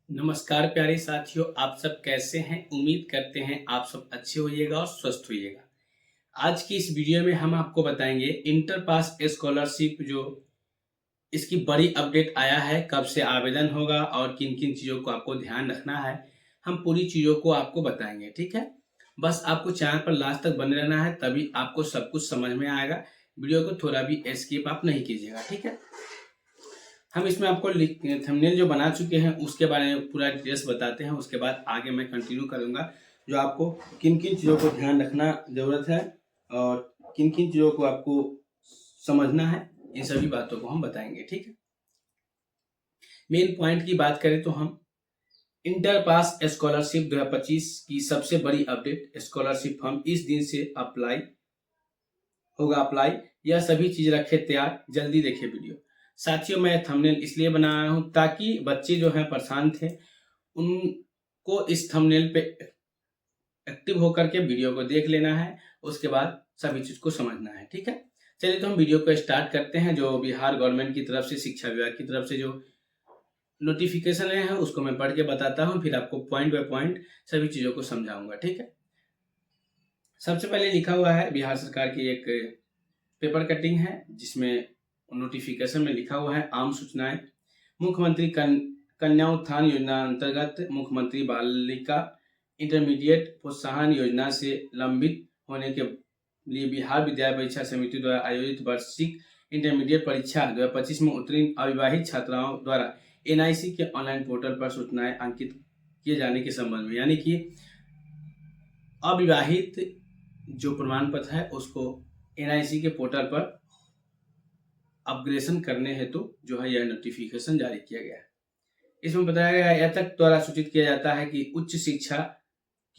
नमस्कार प्यारे साथियों, आप सब कैसे हैं? उम्मीद करते हैं आप सब अच्छे होइएगा और स्वस्थ होइएगा। आज की इस वीडियो में हम आपको बताएंगे इंटर पास स्कॉलरशिप जो इसकी बड़ी अपडेट आया है, कब से आवेदन होगा और किन किन चीज़ों को आपको ध्यान रखना है। हम पूरी चीज़ों को आपको बताएंगे, ठीक है? बस आपको चैनल पर लास्ट तक बने रहना है, तभी आपको सब कुछ समझ में आएगा। वीडियो को थोड़ा भी स्किप आप नहीं कीजिएगा, ठीक है? हम इसमें आपको थंबनेल जो बना चुके हैं उसके बारे में पूरा डिटेल्स बताते हैं, उसके बाद आगे मैं कंटिन्यू करूंगा जो आपको किन किन चीज़ों को ध्यान रखना ज़रूरत है और किन किन चीज़ों को आपको समझना है, इन सभी बातों को हम बताएंगे, ठीक है। मेन पॉइंट की बात करें तो हम इंटर पास स्कॉलरशिप 2025 की सबसे बड़ी अपडेट स्कॉलरशिप फॉर्म इस दिन से अप्लाई। यह सभी चीज रखे तैयार, जल्दी देखे वीडियो। साथियों, मैं थंबनेल इसलिए बना रहा हूं ताकि बच्चे जो हैं परेशान थे, उनको इस थंबनेल पे एक्टिव होकर के वीडियो को देख लेना है, उसके बाद सभी चीज को समझना है, ठीक है। चलिए तो हम वीडियो को स्टार्ट करते हैं। जो बिहार गवर्नमेंट की तरफ से, शिक्षा विभाग की तरफ से जो नोटिफिकेशन है उसको मैं पढ़ के बताता हूँ, फिर आपको पॉइंट बाय पॉइंट सभी चीजों को समझाऊंगा, ठीक है। सबसे पहले लिखा हुआ है बिहार सरकार की एक पेपर कटिंग है, जिसमें नोटिफिकेशन में लिखा हुआ है आम सूचनाएं। मुख्यमंत्री कन्या उत्थान योजना अंतर्गत मुख्यमंत्री बालिका इंटरमीडिएट प्रोत्साहन योजना से लंबित होने के लिए बिहार विद्यालय परीक्षा समिति द्वारा आयोजित वार्षिक इंटरमीडिएट परीक्षा 2025 में उत्तीर्ण अविवाहित छात्राओं द्वारा एनआईसी के ऑनलाइन पोर्टल पर सूचनाएं अंकित किए जाने के संबंध में, यानी कि अविवाहित जो प्रमाण पत्र है उसको एनआईसी के पोर्टल पर अपग्रेडेशन करने हेतु जो है यह नोटिफिकेशन जारी किया गया है। इसमें बताया गया है तक द्वारा सूचित किया जाता है कि उच्च शिक्षा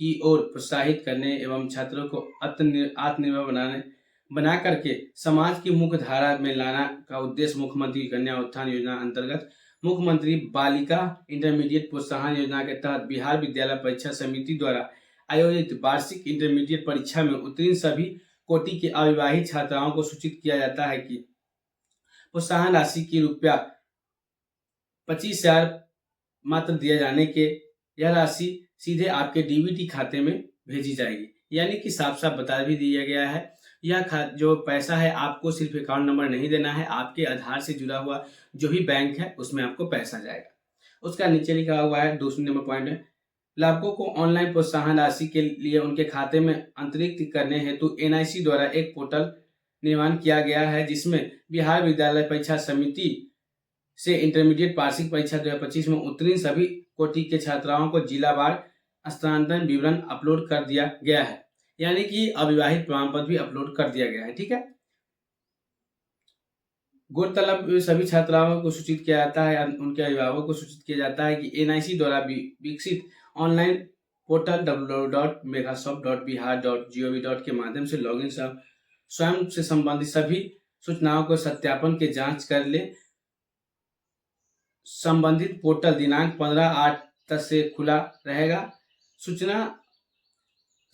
की ओर प्रोत्साहित करने एवं छात्रों को आत्मनिर्भर बना करके समाज की मुख्य धारा में लाना का उद्देश्य मुख्यमंत्री कन्या उत्थान योजना अंतर्गत मुख्यमंत्री बालिका इंटरमीडिएट प्रोत्साहन योजना के तहत बिहार विद्यालय परीक्षा समिति द्वारा आयोजित वार्षिक इंटरमीडिएट परीक्षा में उत्तीर्ण सभी कोटि के अविवाहित छात्राओं को सूचित किया जाता है कि प्रोत्साहन राशि की रुपया 25,000 मात्र दिए जाने के यह राशि सीधे आपके डीबीटी खाते में भेजी जाएगी। यानी कि साफ साफ बता भी दिया गया है, यह जो पैसा है आपको सिर्फ अकाउंट नंबर नहीं देना है, आपके आधार से जुड़ा हुआ जो भी बैंक है उसमें आपको पैसा जाएगा। उसका नीचे लिखा हुआ है, दूसरे नंबर पॉइंट है, लाभुकों को ऑनलाइन प्रोत्साहन राशि के लिए उनके खाते में अंतरित करने हेतु एनआईसी द्वारा एक पोर्टल निर्माण किया गया है, जिसमें बिहार विद्यालय परीक्षा समिति से इंटरमीडिएट वार्षिक परीक्षा 2025 में उत्तीर्ण सभी कोटि के छात्राओं को जिलावार स्थानांतरण विवरण अपलोड कर दिया गया है, यानी कि अविवाहित प्रमाण पत्र भी अपलोड कर दिया गया है, ठीक है। गौरतलब सभी छात्राओं को सूचित किया जाता है, उनके अभिभावकों को सूचित किया जाता है कि एनआईसी द्वारा विकसित ऑनलाइन पोर्टल www.megasoft.bihar.gov. के माध्यम से लॉगिन स्वयं से संबंधित सभी सूचनाओं को सत्यापन के जांच कर ले। संबंधित पोर्टल दिनांक 15/8 तक से खुला रहेगा। सूचना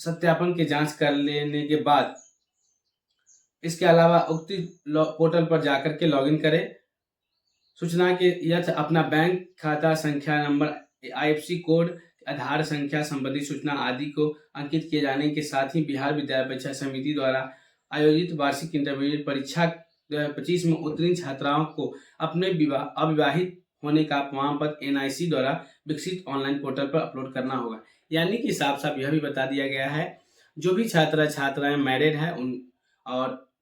सत्यापन के जांच कर लेने के बाद इसके अलावा उक्त पोर्टल पर जाकर के लॉगिन करें। सूचना के यथ अपना बैंक खाता संख्या नंबर, आईएफएससी कोड, आधार संख्या संबंधी सूचना आदि को अंकित किए जाने के साथ ही बिहार विद्यालय परीक्षा समिति द्वारा आयोजित वार्षिक इंटरमीडिएट परीक्षा 2025 में उत्तीर्ण छात्राओं को अपने अविवाहित होने का प्रमाण पत्र एनआईसी द्वारा विकसित ऑनलाइन पोर्टल पर अपलोड करना होगा। यानी कि साफ साफ यह भी बता दिया गया है, जो भी छात्राएं मैरिड है और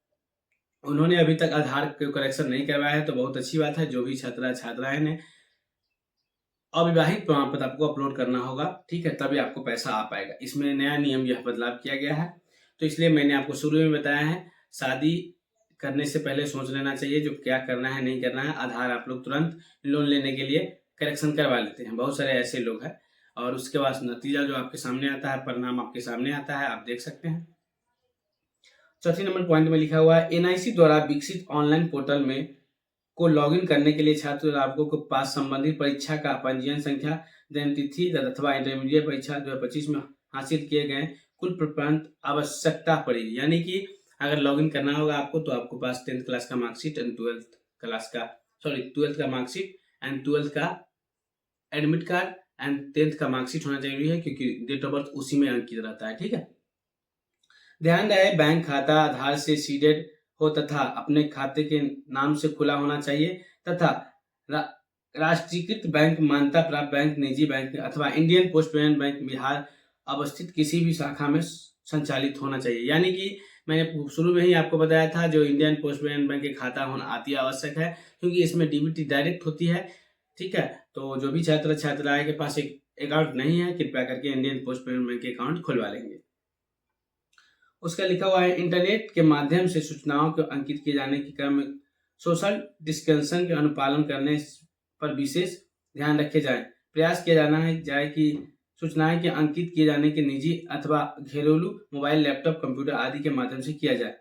उन्होंने अभी तक आधार के करेक्शन नहीं करवाया है तो बहुत अच्छी बात है। जो भी छात्राएं ने अविवाहित प्रमाण पत्र आपको अपलोड करना होगा, ठीक है, तभी आपको पैसा आ पाएगा। इसमें नया नियम यह बदलाव किया गया है, तो इसलिए मैंने आपको शुरू में बताया है, शादी करने से पहले सोच लेना चाहिए जो क्या करना है नहीं करना है। आधार आप लोग तुरंत लोन लेने के लिए करेक्शन करवा लेते हैं, बहुत सारे ऐसे लोग हैं, और उसके बाद नतीजा जो आपके सामने आता है, परिणाम आपके सामने आता है, आप देख सकते हैं। चौथी नंबर पॉइंट में लिखा हुआ है, एनआईसी द्वारा विकसित ऑनलाइन पोर्टल में को लॉगिन करने के लिए छात्र लाभुकों को पास संबंधित परीक्षा का पंजीयन संख्या, जन्म तिथि अथवा इंटरमीडिएट परीक्षा 2025 में हासिल किए गए कुल प्रपत्र आवश्यकता पड़ेगी। यानी कि अगर लॉगिन करना होगा आपको तो आपको पास 10th क्लास का मार्कशीट एंड 12th का मार्कशीट एंड 12th का एडमिट कार्ड एंड 10th का मार्कशीट होना जरूरी है, क्योंकि डेट ऑफ बर्थ उसी में अंकित रहता है। ठीक है, ध्यान रहे बैंक खाता आधार से सीडेड हो तथा अपने खाते के नाम से खुला होना चाहिए तथा रा, राष्ट्रीयकृत बैंक, मान्यता प्राप्त बैंक, निजी बैंक अथवा Indian post payment bank Bihar अवस्थित किसी भी शाखा में संचालित होना चाहिए। यानी कि मैंने शुरू में ही आपको बताया था, जो इंडियन पोस्ट पेमेंट बैंक के खाता होना अति आवश्यक है, क्योंकि इसमें डीबीटी डायरेक्ट होती है। ठीक है, तो जो भी छात्र छात्राएं के पास एक अकाउंट नहीं है, कृपया करके इंडियन पोस्ट पेमेंट बैंक के अकाउंट खुलवा लेंगे। उसका लिखा हुआ है, इंटरनेट के माध्यम से सूचनाओं को अंकित किए जाने के क्रम में सोशल डिस्टेंसिंग के अनुपालन करने पर विशेष ध्यान रखे जाए। प्रयास किया जाना है जाए कि सूचनाएं के अंकित किए जाने के निजी अथवा घरेलू मोबाइल, लैपटॉप, कंप्यूटर आदि के माध्यम से किया जाए।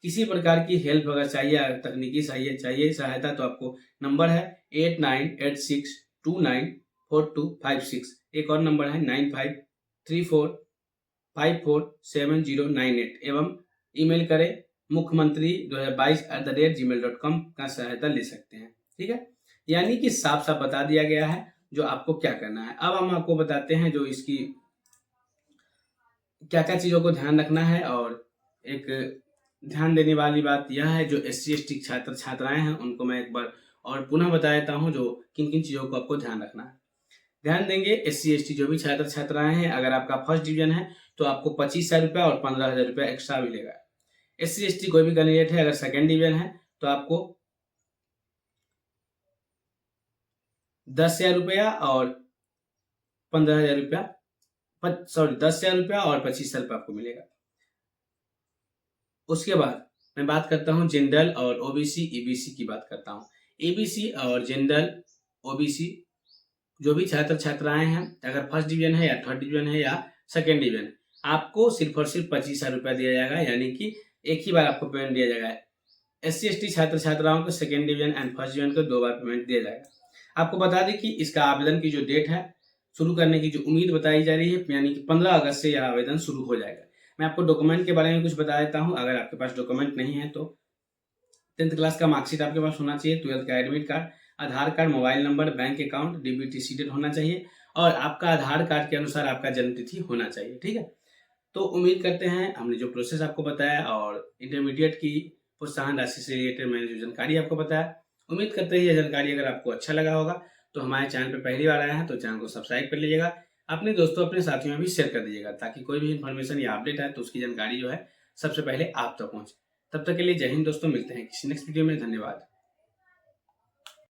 किसी प्रकार की हेल्प अगर चाहिए, तकनीकी चाहिए सहायता, तो आपको नंबर है 8986294256। एक और नंबर है 9534547098 एवं ईमेल करें मुख्यमंत्री2022@gmail.com का सहायता ले सकते हैं। ठीक है, यानी कि साफ साफ बता दिया गया है जो आपको क्या करना है। अब हम आपको बताते हैं जो इसकी क्या क्या चीज़ों को ध्यान रखना है। और एक ध्यान देने वाली बात यह है, जो SC/ST छात्र छात्राएं हैं उनको मैं एक बार और पुनः बता देता हूं जो किन किन चीज़ों को आपको ध्यान रखना है। ध्यान देंगे, SC/ST जो भी छात्र छात्राएं हैं, अगर आपका फर्स्ट डिवीजन है तो आपको 25,000 रुपया और 15,000 रुपया एक्स्ट्रा मिलेगा। SC/ST कोई भी कैंडिडेट है अगर सेकेंड डिवीजन है तो आपको 10,000 रुपया और 15,000 रुपया 10,000 रुपया और 25,000 रुपया आपको मिलेगा। उसके बाद मैं बात करता हूँ जनरल और OBC EBC की बात करता हूँ। ABC और जनरल OBC जो भी छात्र छात्राएं हैं, अगर फर्स्ट डिवीजन है या थर्ड डिवीजन है या सेकेंड डिवीजन, आपको सिर्फ और सिर्फ 25,000 रुपया दिया जाएगा, यानी कि एक ही बार आपको पेमेंट दिया जाएगा। SC/ST छात्र छात्राओं को second division and first division को 2 बार पेमेंट दिया जाएगा। आपको बता दें कि इसका आवेदन की जो डेट है, शुरू करने की जो उम्मीद बताई जा रही है, यानी कि 15 अगस्त से यह आवेदन शुरू हो जाएगा। मैं आपको डॉक्यूमेंट के बारे में कुछ बता देता हूँ। अगर आपके पास डॉक्यूमेंट नहीं है तो 10th क्लास का मार्कशीट आपके पास होना चाहिए, 12th का admit card, Aadhaar card, mobile number, bank account, DBT seeded होना चाहिए और आपका आधार कार्ड के अनुसार आपका जन्म तिथि होना चाहिए। ठीक है, तो उम्मीद करते हैं हमने जो प्रोसेस आपको बताया और इंटरमीडिएट की प्रोत्साहन राशि से रिलेटेड मैंने जो जानकारी आपको बताया, उम्मीद करते हैं यह जानकारी अगर आपको अच्छा लगा होगा तो हमारे चैनल पर पहली बार आए हैं तो चैनल को सब्सक्राइब कर लीजिएगा, अपने दोस्तों अपने साथियों में भी शेयर कर दीजिएगा, ताकि कोई भी इन्फॉर्मेशन या अपडेट है तो उसकी जानकारी जो है सबसे पहले आप तक पहुंचे। तब तक के लिए जय हिंद दोस्तों, मिलते हैं किसी नेक्स्ट वीडियो में। धन्यवाद।